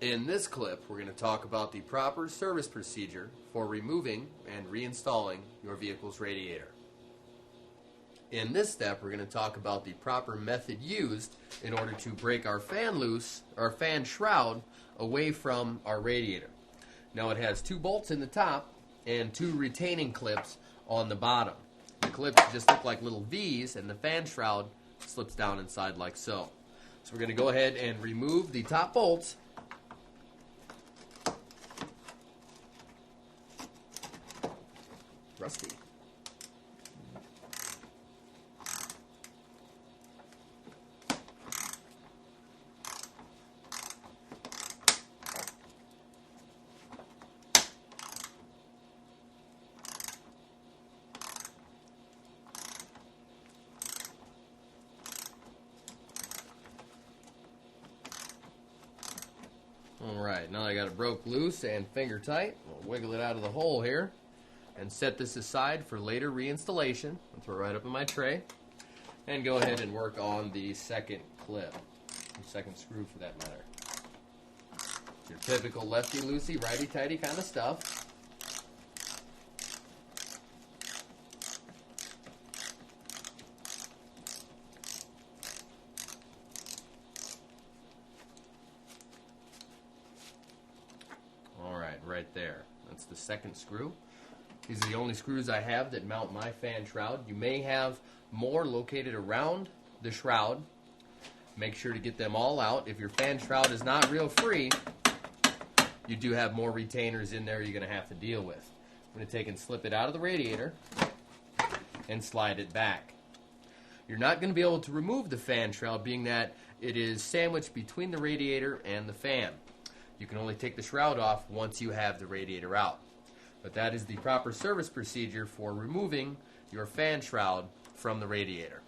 In this clip, we're going to talk about the proper service procedure for removing and reinstalling your vehicle's radiator. In this step, we're going to talk about the proper method used in order to break our fan loose, our fan shroud, away from our radiator. Now it has 2 bolts in the top and 2 retaining clips on the bottom. The clips just look like little V's, and the fan shroud slips down inside like so. So we're going to go ahead and remove the top bolts. Rusty. Alright, now I got it broke loose and finger tight. We'll wiggle it out of the hole here and set this aside for later reinstallation. I'll throw it right up in my tray and go ahead and work on the second clip, the second screw for that matter. Your typical lefty-loosey, righty-tighty kind of stuff. Alright, right there. That's the second screw. These are the only screws I have that mount my fan shroud. You may have more located around the shroud. Make sure to get them all out. If your fan shroud is not real free, you do have more retainers in there you're going to have to deal with. I'm going to take and slip it out of the radiator and slide it back. You're not going to be able to remove the fan shroud, being that it is sandwiched between the radiator and the fan. You can only take the shroud off once you have the radiator out. But that is the proper service procedure for removing your fan shroud from the radiator.